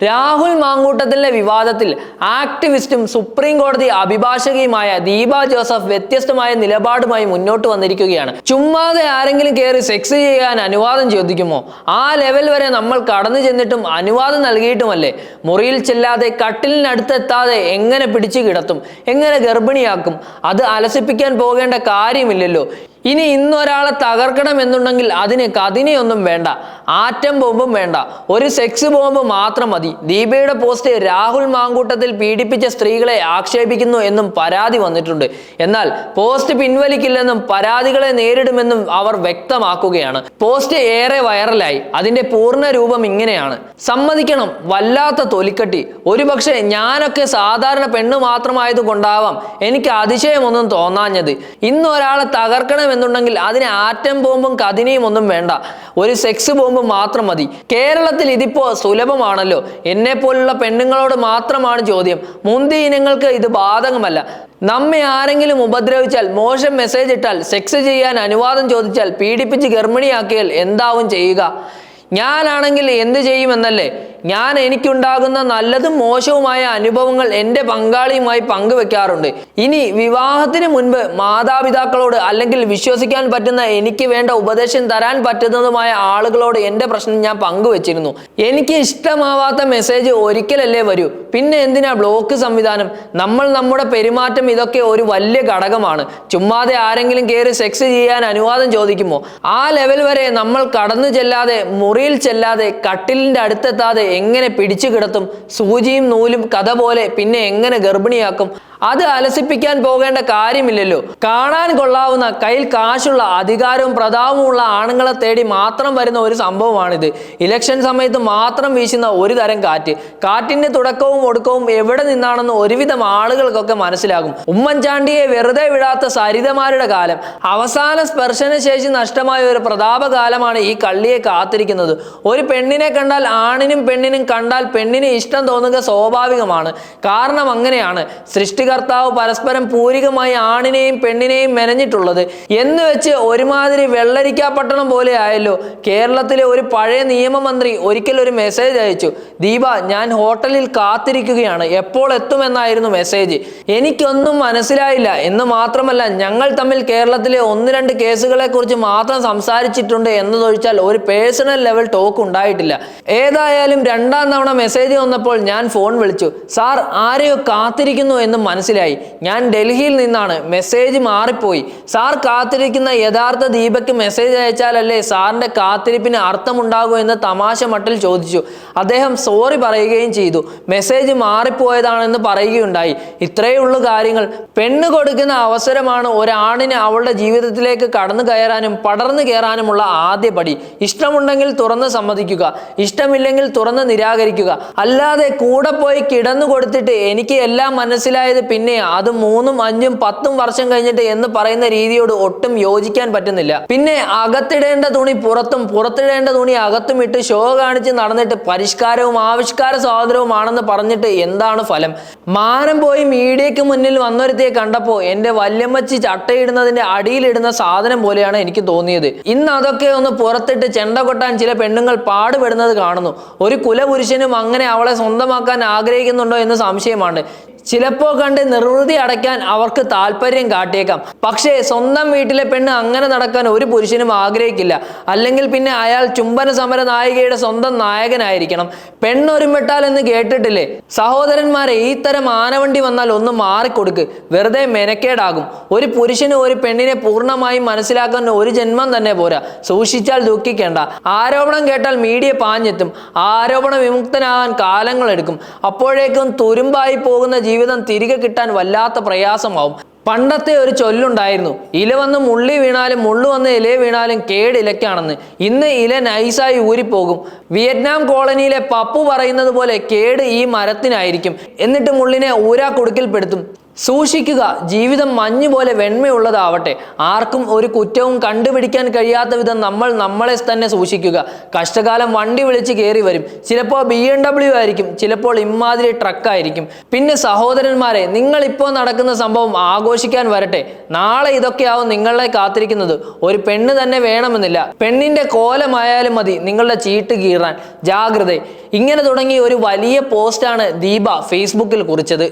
രാഹുൽ മാങ്കൂട്ടത്തിലെ വിവാദത്തിൽ ആക്ടിവിസ്റ്റും സുപ്രീം കോടതി അഭിഭാഷകയുമായ ദീപ ജോസഫ് വ്യത്യസ്തമായ നിലപാടുമായി മുന്നോട്ട് വന്നിരിക്കുകയാണ്. ചുമ്മാതെ ആരെങ്കിലും കയറി സെക്സ് ചെയ്യാൻ അനുവാദം ചോദിക്കുമോ? ആ ലെവൽ വരെ നമ്മൾ കടന്നു ചെന്നിട്ടും അനുവാദം നൽകിയിട്ടുമല്ലേ? മുറിയിൽ ചെല്ലാതെ കട്ടിലിനടുത്തെത്താതെ എങ്ങനെ പിടിച്ചു കിടത്തും? എങ്ങനെ ഗർഭിണിയാക്കും? അത് അലസിപ്പിക്കാൻ പോകേണ്ട കാര്യമില്ലല്ലോ. ഇനി ഇന്നൊരാളെ തകർക്കണം എന്നുണ്ടെങ്കിൽ അതിന് കഥിനെയൊന്നും വേണ്ട, ആറ്റം ബോംബും വേണ്ട, ഒരു സെക്സ് ബോംബ് മാത്രം മതി. ദീപയുടെ പോസ്റ്റ് രാഹുൽ മാങ്കൂട്ടത്തിൽ പീഡിപ്പിച്ച സ്ത്രീകളെ ആക്ഷേപിക്കുന്നു എന്നും പരാതി വന്നിട്ടുണ്ട്. എന്നാൽ പോസ്റ്റ് പിൻവലിക്കില്ലെന്നും പരാതികളെ നേരിടുമെന്നും അവർ വ്യക്തമാക്കുകയാണ്. പോസ്റ്റ് ഏറെ വൈറലായി. അതിന്റെ പൂർണ്ണ രൂപം ഇങ്ങനെയാണ്. സമ്മതിക്കണം, വല്ലാത്ത തൊലിക്കട്ടി. ഒരുപക്ഷെ ഞാനൊക്കെ സാധാരണ പെണ്ണു മാത്രമായത് കൊണ്ടാവാം എനിക്ക് അതിശയമൊന്നും തോന്നാഞ്ഞത്. ഇന്നൊരാളെ തകർക്കണം എന്നുണ്ടെങ്കിൽ അതിന് ആറ്റം ബോംബും കഥിനെയും ഒന്നും വേണ്ട, ഒരു സെക്സ് ബോംബ് മാത്രം മതി. കേരളത്തിൽ ഇതിപ്പോ സുലഭമാണല്ലോ. എന്നെ പോലുള്ള പെണ്ണുങ്ങളോട് മാത്രമാണ് ചോദ്യം. മുന്തി ഇനങ്ങൾക്ക് ഇത് ബാധകമല്ല. നമ്മെ ആരെങ്കിലും ഉപദ്രവിച്ചാൽ, മോശം മെസ്സേജ് ഇട്ടാൽ, സെക്സ് ചെയ്യാൻ അനുവാദം ചോദിച്ചാൽ, പീഡിപ്പിച്ച് ഗർഭിണിയാക്കിയാൽ എന്താവും ചെയ്യുക? ഞാനാണെങ്കിൽ എന്ത് ചെയ്യുമെന്നല്ലേ? ഞാൻ എനിക്കുണ്ടാകുന്ന നല്ലതും മോശവുമായ അനുഭവങ്ങൾ എൻ്റെ പങ്കാളിയുമായി പങ്കുവെക്കാറുണ്ട്. ഇനി വിവാഹത്തിന് മുൻപ് മാതാപിതാക്കളോട് അല്ലെങ്കിൽ വിശ്വസിക്കാൻ പറ്റുന്ന, എനിക്ക് വേണ്ട ഉപദേശം തരാൻ പറ്റുന്നതുമായ ആളുകളോട് എൻ്റെ പ്രശ്നം ഞാൻ പങ്കുവെച്ചിരുന്നു. എനിക്ക് ഇഷ്ടമാവാത്ത മെസ്സേജ് ഒരിക്കലല്ലേ വരൂ, പിന്നെ എന്തിനാ ബ്ലോക്ക് സംവിധാനം? നമ്മുടെ പെരുമാറ്റം ഇതൊക്കെ ഒരു വലിയ ഘടകമാണ്. ചുമ്മാതെ ആരെങ്കിലും കയറി സെക്സ് ചെയ്യാൻ അനുവാദം ചോദിക്കുമോ? ആ ലെവൽ വരെ നമ്മൾ കടന്നു ചെല്ലാതെ, മുറിയിൽ ചെല്ലാതെ, കട്ടിലിൻ്റെ അടുത്തെത്താതെ എങ്ങനെ പിടിച്ചു കിടത്തും? സൂചിയും നൂലും കഥ പോലെ പിന്നെ എങ്ങനെ ഗർഭിണിയാക്കും? അത് അലസിപ്പിക്കാൻ പോകേണ്ട കാര്യമില്ലല്ലോ. കാണാൻ കൊള്ളാവുന്ന, കയ്യിൽ കാശുള്ള, അധികാരവും പ്രതാപവുമുള്ള ആണുങ്ങളെ തേടി മാത്രം വരുന്ന ഒരു സംഭവമാണിത്. ഇലക്ഷൻ സമയത്ത് മാത്രം വീശുന്ന ഒരു തരം കാറ്റ്. കാറ്റിന്റെ തുടക്കവും ഒടുക്കവും എവിടെ നിന്നാണെന്ന് ഒരുവിധം ആളുകൾക്കൊക്കെ മനസ്സിലാകും. ഉമ്മൻചാണ്ടിയെ വെറുതെ വിടാത്ത സരിതമാരുടെ കാലം. അവസാന സ്പർശനശേഷി നഷ്ടമായ ഒരു പ്രതാപകാലമാണ് ഈ കള്ളിയെ കാത്തിരിക്കുന്നത്. ഒരു പെണ്ണിനെ കണ്ടാൽ, ആണിനും പെണ്ണിനും കണ്ടാൽ പെണ്ണിന് ഇഷ്ടം തോന്നുക സ്വാഭാവികമാണ്. കാരണം അങ്ങനെയാണ് സൃഷ്ടികർത്താവ് പരസ്പരം പൂരികമായി ആണിനെയും പെണ്ണിനെയും മെനഞ്ഞിട്ടുള്ളത്. എന്ന് വെച്ച് ഒരുമാതിരി വെള്ളരിക്കാപ്പട്ടണം പോലെ ആയല്ലോ. കേരളത്തിലെ ഒരു പഴയ നിയമമന്ത്രി ഒരിക്കൽ ഒരു മെസ്സേജ് അയച്ചു. ദീപ, ഞാൻ ഹോട്ടലിൽ കാത്തിരിക്കുകയാണ്, എപ്പോൾ എത്തുമെന്നായിരുന്നു മെസ്സേജ്. എനിക്കൊന്നും മനസ്സിലായില്ല എന്ന് മാത്രമല്ല, ഞങ്ങൾ തമ്മിൽ കേരളത്തിലെ 1-2 കേസുകളെ കുറിച്ച് മാത്രം സംസാരിച്ചിട്ടുണ്ട് എന്നതൊഴിച്ചാൽ ഒരു പേഴ്സണൽ ലെവൽ ടോക്ക് ഉണ്ടായിട്ടില്ല. ഏതായാലും 2ാം തവണ മെസ്സേജ് വന്നപ്പോൾ ഞാൻ ഫോൺ വിളിച്ചു. സാർ, ആരെയോ കാത്തിരിക്കുന്നു എന്ന് മനസ്സിലായി. ഞാൻ ഡൽഹിയിൽ നിന്നാണ്, മെസ്സേജ് മാറിപ്പോയി. സാർ കാത്തിരിക്കുന്ന യഥാർത്ഥ ദീപയ്ക്ക് മെസ്സേജ് അയച്ചാലല്ലേ സാറിന്റെ കാത്തിരിപ്പിന് അർത്ഥമുണ്ടാകൂ എന്ന് തമാശ മട്ടിൽ ചോദിച്ചു. അദ്ദേഹം സോറി പറയുകയും ചെയ്തു. മെസ്സേജ് മാറിപ്പോയതാണെന്ന് പറയുകയുണ്ടായി. ഇത്രയുള്ള കാര്യങ്ങൾ. പെണ്ണ് കൊടുക്കുന്ന അവസരമാണ് ഒരാണിന് അവളുടെ ജീവിതത്തിലേക്ക് കടന്നു കയറാനും പടർന്നു കയറാനുമുള്ള ആദ്യ പടി. ഇഷ്ടമുണ്ടെങ്കിൽ തുറന്ന് സമ്മതിക്കുക, ഇഷ്ടമില്ലെങ്കിൽ തുറന്ന് നിരാകരിക്കുക. അല്ലാതെ കൂടെ പോയി കിടന്നു കൊടുത്തിട്ട് എനിക്ക് എല്ലാം മനസ്സിലായത് പിന്നെ അത് 3, 5, 10 വർഷം കഴിഞ്ഞിട്ട് എന്ന് പറയുന്ന രീതിയോട് ഒട്ടും യോജിക്കാൻ പറ്റുന്നില്ല. പിന്നെ അകത്തിടേണ്ട തുണി പുറത്തും, പുറത്തിടേണ്ട തുണി അകത്തും ഇട്ട് ഷോ കാണിച്ച് നടന്നിട്ട് പരിഷ്കാരവും ആവിഷ്കാര സ്വാതന്ത്ര്യവുമാണെന്ന് പറഞ്ഞിട്ട് എന്താണ് ഫലം? മാനം പോയി മീഡിയക്ക് മുന്നിൽ വന്നൊരുത്തിയെ കണ്ടപ്പോൾ എൻ്റെ വല്യമ്മച്ചി ചട്ടയിടുന്നതിന്റെ അടിയിലിടുന്ന സാധനം പോലെയാണ് എനിക്ക് തോന്നിയത്. ഇന്ന് അതൊക്കെ ഒന്ന് പുറത്തിട്ട് ചെണ്ട കൊട്ടാൻ ചില പെണ്ണുങ്ങൾ പാടുപെടുന്നത് കാണുന്നു. ഒരു കുലപുരുഷനും അങ്ങനെ അവളെ സ്വന്തമാക്കാൻ ആഗ്രഹിക്കുന്നുണ്ടോ എന്ന് സംശയമാണ്. ചിലപ്പോൾ കണ്ട് നിർവൃതി അടയ്ക്കാൻ അവർക്ക് താല്പര്യം കാട്ടിയേക്കാം. പക്ഷേ സ്വന്തം വീട്ടിലെ പെണ്ണ് അങ്ങനെ നടക്കാൻ ഒരു പുരുഷനും ആഗ്രഹിക്കില്ല. അല്ലെങ്കിൽ പിന്നെ അയാൾ ചുംബന സമര നായികയുടെ സ്വന്തം നായകനായിരിക്കണം. പെണ്ണൊരുമിട്ടാൽ എന്ന് കേട്ടിട്ടില്ലേ? സഹോദരന്മാരെ, ഈ തരം ആനവണ്ടി വന്നാൽ ഒന്ന് മാറിക്കൊടുക്ക്, വെറുതെ മെനക്കേടാകും. ഒരു പുരുഷന് ഒരു പെണ്ണിനെ പൂർണ്ണമായും മനസ്സിലാക്കാൻ ഒരു ജന്മം തന്നെ പോരാ. സൂക്ഷിച്ചാൽ ദുഃഖിക്കേണ്ട. ആരോപണം കേട്ടാൽ മീഡിയ പാഞ്ഞെത്തും. ആരോപണ വിമുക്തനാകാൻ കാലങ്ങളെടുക്കും. അപ്പോഴേക്കും തുരുമ്പായി പോകുന്ന ജീവിതം തിരികെ കിട്ടാൻ വല്ലാത്ത പ്രയാസമാവും. പണ്ടത്തെ ഒരു ചൊല്ലുണ്ടായിരുന്നു, ഇല വന്ന് മുള്ളി വീണാലും മുള്ളു വന്ന് ഇല വീണാലും കേടിലയ്ക്കാണെന്ന്. ഇന്ന് ഇല നൈസായി ഊരിപ്പോകും. വിയറ്റ്നാം കോളനിയിലെ പപ്പു പറയുന്നത് പോലെ കേട് ഈ മരത്തിനായിരിക്കും. എന്നിട്ട് മുള്ളിനെ ഊരാ കുടുക്കിൽപ്പെടുത്തും. സൂക്ഷിക്കുക, ജീവിതം മഞ്ഞുപോലെ വെണ്മയുള്ളതാവട്ടെ. ആർക്കും ഒരു കുറ്റവും കണ്ടുപിടിക്കാൻ കഴിയാത്ത വിധം നമ്മൾ നമ്മളെ തന്നെ സൂക്ഷിക്കുക. കഷ്ടകാലം വണ്ടി വിളിച്ച് കയറി വരും. ചിലപ്പോൾ BMW ആയിരിക്കും, ചിലപ്പോൾ ഇമ്മാതിരി ട്രക്കായിരിക്കും. പിന്നെ സഹോദരന്മാരെ, നിങ്ങൾ ഇപ്പോൾ നടക്കുന്ന സംഭവം ആഘോഷിക്കാൻ വരട്ടെ. നാളെ ഇതൊക്കെയാവും നിങ്ങളെ കാത്തിരിക്കുന്നത്. ഒരു പെണ്ണ് തന്നെ വേണമെന്നില്ല, പെണ്ണിന്റെ കോലമായാലും മതി നിങ്ങളുടെ ചീട്ട് കീറാൻ. ജാഗ്രത. ഇങ്ങനെ തുടങ്ങി ഒരു വലിയ പോസ്റ്റാണ് ദീപ ഫേസ്ബുക്കിൽ കുറിച്ചത്.